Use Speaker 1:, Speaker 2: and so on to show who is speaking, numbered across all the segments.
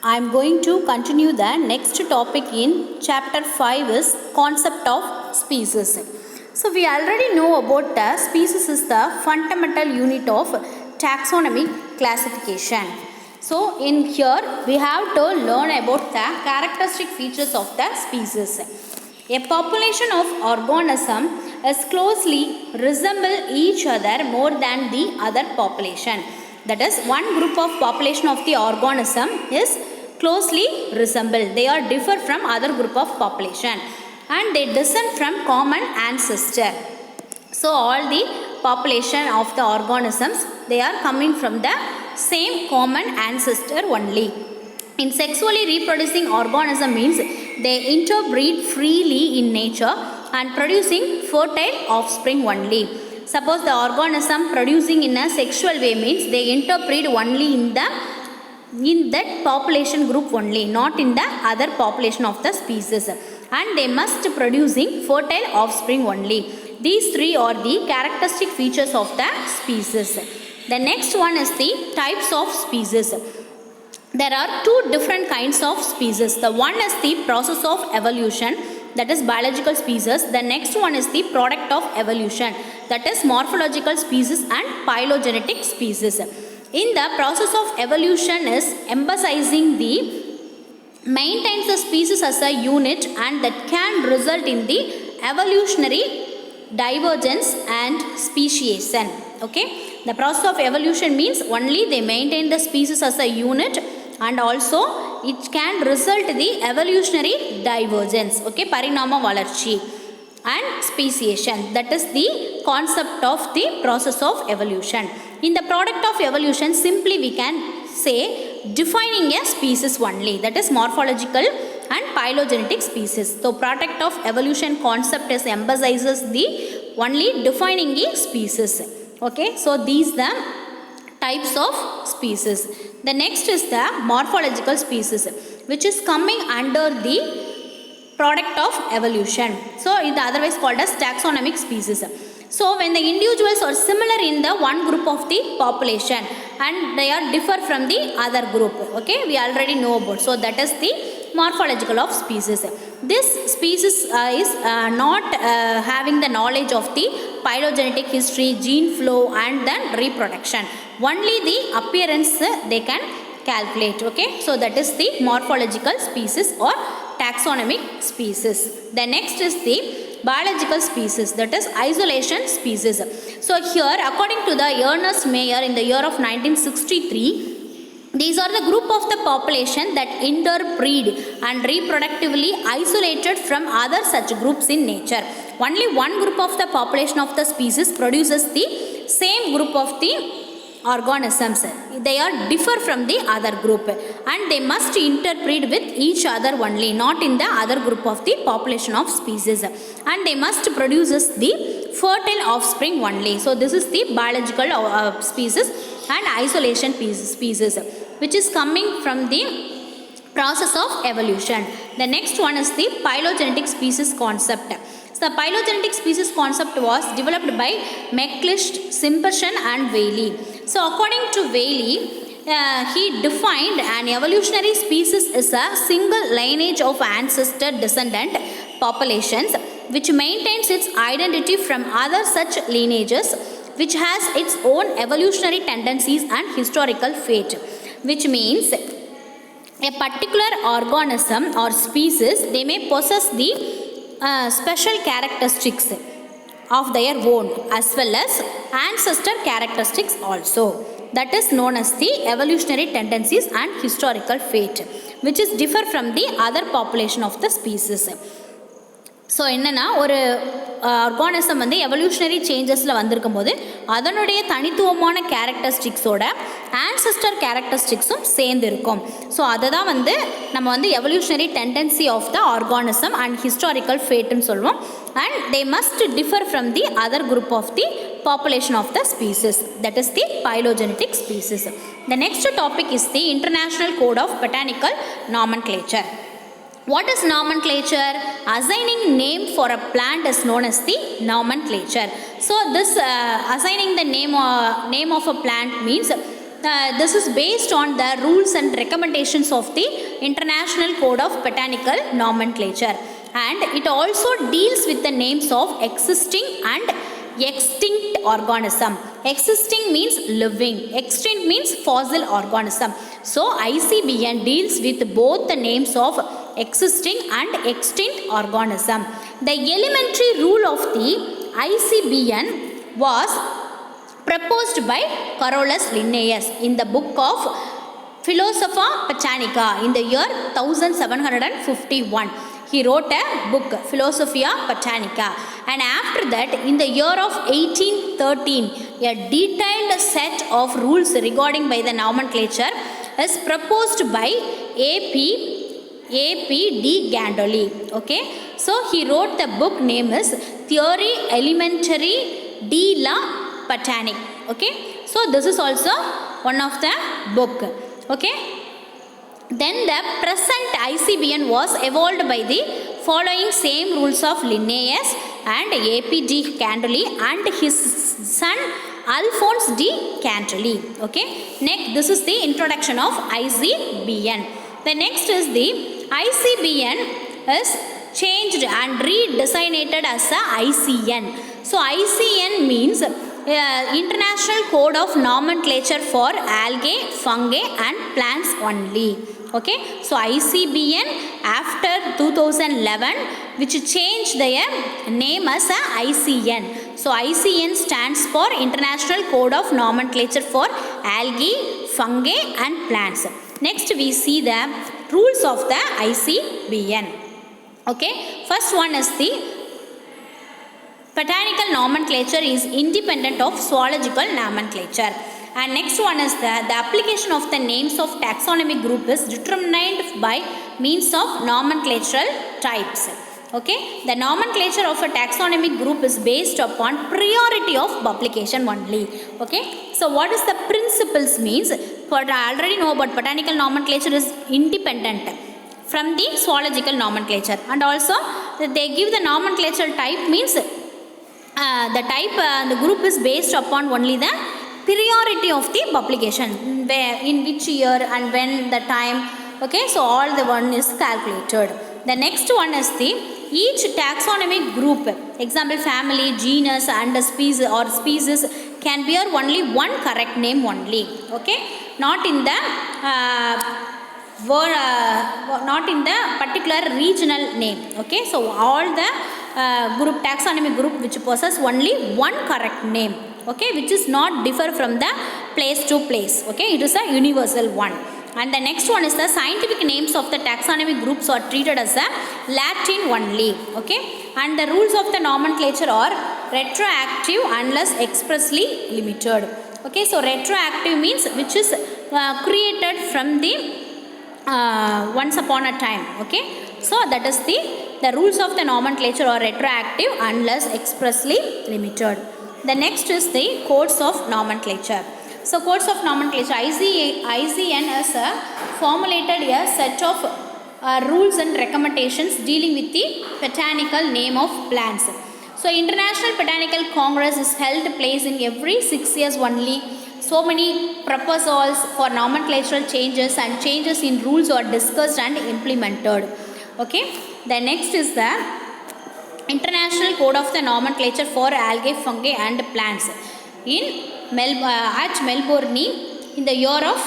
Speaker 1: I am going to continue the next topic in chapter 5 is concept of species. So we already know about the species is the fundamental unit of taxonomic classification. So in here we have to learn about the characteristic features of the species. A population of organisms is closely resemble each other more than the other population. That is, one group of population of the organism is closely resemble. They are differ from other group of population and they descend from common ancestor. So all the population of the organisms, they are coming from the same common ancestor only. In sexually reproducing organism means they interbreed freely in nature and producing fertile offspring only. Suppose the organism producing in a sexual way means they interbreed only in that population group only, not in the other population of the species, and they must producing fertile offspring only. These three are the characteristic features of the species. The next one is the types of species. There are two different kinds of species. The one is the process of evolution, that is biological species. The next one is the product of evolution, that is morphological species and phylogenetic species. In the process of evolution is emphasizing the maintains the species as a unit and that can result in the evolutionary divergence and speciation. Okay, the process of evolution means only they maintain the species as a unit and also it can result the evolutionary divergence. Okay, parinama valarchi and speciation, that is the concept of the process of evolution. In the product of evolution, simply we can say defining a species only, that is morphological and phylogenetic species. So product of evolution concept is emphasizes the only defining a species. Okay, so these the types of species. The next is the morphological species, which is coming under the product of evolution. So it is otherwise called as taxonomic species. So when the individuals are similar in the one group of the population and they are differ from the other group. Okay, we already know about. So that is the morphological of species. This species is not having the knowledge of the phylogenetic history, gene flow and then reproduction. Only the appearance they can calculate. Okay, so that is the morphological species or taxonomic species. The next is the biological species, that is isolation species. So here according to the Ernest Mayr in the year of 1963, these are the group of the population that interbreed and reproductively isolated from other such groups in nature. Only one group of the population of the species produces the same group of the organisms. They are differ from the other group and they must interbreed with each other only, not in the other group of the population of species, and they must produce the fertile offspring only. So this is the biological species and isolation species, which is coming from the process of evolution. The next one is the phylogenetic species concept. The phylogenetic species concept was developed by McLeish, Simpson and Whaley. So according to Whaley, he defined an evolutionary species as a single lineage of ancestor descendant populations which maintains its identity from other such lineages, which has its own evolutionary tendencies and historical fate, which means a particular organism or species, they may possess the special characteristics of their own as well as ancestor characteristics also. That is known as the evolutionary tendencies and historical fate, which is differ from the other population of the species. So என்னென்னா ஒரு organism வந்து evolutionary சேஞ்சஸில் வந்திருக்கும் போது அதனுடைய தனித்துவமான கேரக்டரிஸ்டிக்ஸோட ancestor கேரக்டரிஸ்டிக்ஸும் சேர்ந்து இருக்கும். So அதை தான் வந்து நம்ம வந்து evolutionary tendency of the organism and historical ஃபேட்டுன்னு சொல்லுவோம். And they must differ from the other group of the population of the species, that is the phylogenetic species. The next topic is the International Code of Botanical Nomenclature. What is nomenclature? Assigning name for a plant is known as the nomenclature. So this assigning the name of a plant means This is based on the rules and recommendations of the International Code of Botanical Nomenclature, and it also deals with the names of existing and extinct organism. Existing means living, extinct means fossil organism. So ICBN deals with both the names of existing and extinct organism. The elementary rule of the ICBN was proposed by Carolus Linnaeus in the book of Philosopha Britannica in the year 1751. He wrote a book, Philosophia Britannica, and after that, in the year of 1813, a detailed set of rules regarding by the nomenclature is proposed by A.P. de Gandolis. Okay, so he wrote the book name is Theorie Elementaire de la Botanique. Okay, so this is also one of the book. Okay. Then the present ICBN was evolved by the following same rules of Linnaeus and A.P. de Gandolis and his son Alphonse de Gandolis. Okay. Next, this is the introduction of ICBN. The next is the ICBN is changed and redesignated as a ICN. So ICN means International Code of Nomenclature for Algae, Fungi and Plants only. Okay, so ICBN after 2011, which changed their name as a ICN. So ICN stands for International Code of Nomenclature for Algae, Fungi and Plants. Next we see the rules of the ICBN. Okay, first one is the botanical nomenclature is independent of zoological nomenclature. And next one is the application of the names of taxonomic group is determined by means of nomenclatural types. Okay, the nomenclature of a taxonomic group is based upon priority of publication only. Okay, so what is the principles means? For I already know about botanical nomenclature is independent from the zoological nomenclature, and also they give the nomenclature type means the type the group is based upon only the priority of the publication, where in which year and when the time. Okay, so all the one is calculated. The next one is the each taxonomic group, example family, genus and species or species can bear only one correct name only. Okay, not in the not in the particular regional name. Okay, so all the group taxonomic group which possess only one correct name. Okay, which is not differ from the place to place. Okay, it is a universal one. And the next one is the scientific names of the taxonomic groups are treated as a Latin only. Okay, and the rules of the nomenclature are retroactive unless expressly limited. Okay, so retroactive means which is created from the once upon a time. Okay, so that is the rules of the nomenclature are retroactive unless expressly limited. The next is the codes of nomenclature. So codes of nomenclature, ICN is formulated a set of rules and recommendations dealing with the botanical name of plants. So International Botanical Congress is held place in every 6 years only. So many proposals for nomenclatural changes and changes in rules are discussed and implemented. Okay, the next is the International Code of the Nomenclature for Algae, Fungi and Plants in at Melbourne in the year of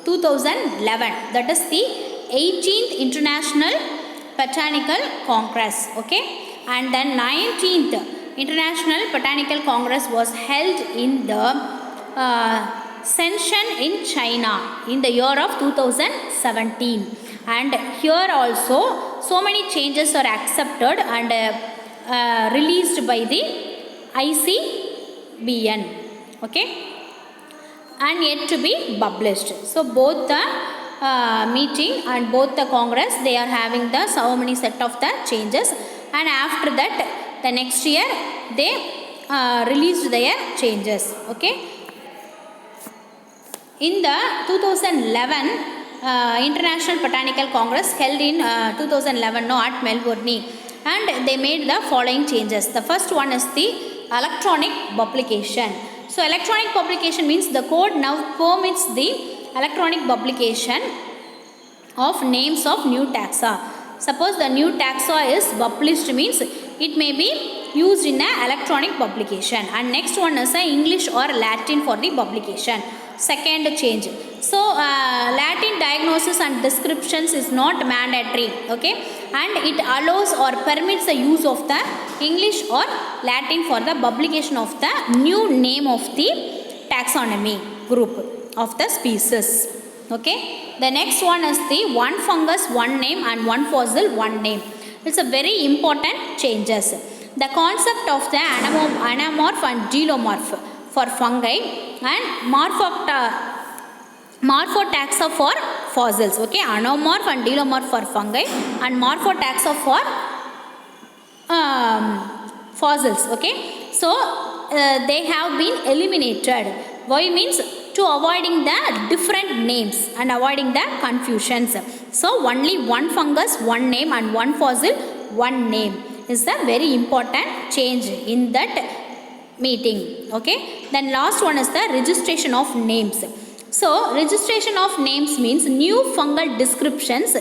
Speaker 1: 2011. That is the 18th International Botanical Congress. Okay, and then 19th International Botanical Congress was held in the Shenzhen in China in the year of 2017. And here also so many changes are accepted and released by the ICBN. Okay, and yet to be published. So both the meeting and both the congress, they are having the so many set of the changes, and after that the next year they released their changes. Okay, in the 2011 International Botanical Congress held in 2011 at Melbourne, and they made the following changes. The first one is the electronic publication. So electronic publication means the code now permits the electronic publication of names of new taxa. Suppose the new taxa is published means it may be used in a electronic publication. And next one is a English or Latin for the publication. Second change. So Latin diagnosis and descriptions is not mandatory, okay, and it allows or permits the use of the English or Latin for the publication of the new name of the taxonomy group of the species. Okay, the next one is the one fungus one name and one fossil one name. It's a very important changes. The concept of the anamorph and gelomorph for fungi and morphotaxa for fossils. Okay, anomorph and delomorph for fungi and morphotaxa for fossils. Okay, so they have been eliminated. Why means to avoiding the different names and avoiding the confusions. So only one fungus one name and one fossil one name is the very important change in that meeting. Okay, then last one is the registration of names. So registration of names means new fungal descriptions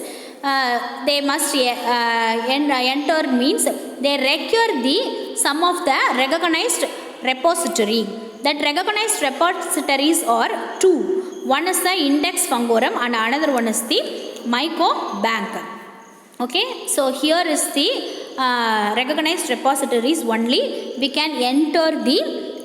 Speaker 1: they must enter means they require the some of the recognized repository. That recognized repositories are two. One is the Index Fungorum and another one is the Mycobank. Okay, so here is the recognized repositories only. We can enter the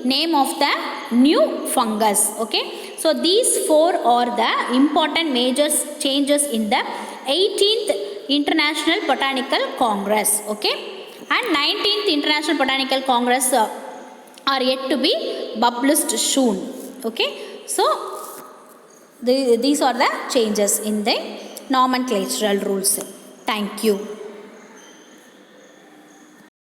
Speaker 1: name of the new fungus. Okay, so these four are the important major changes in the 18th International Botanical Congress. Okay, and 19th International Botanical Congress are yet to be published soon. Okay, so these are the changes in the nomenclatural rules. Thank you.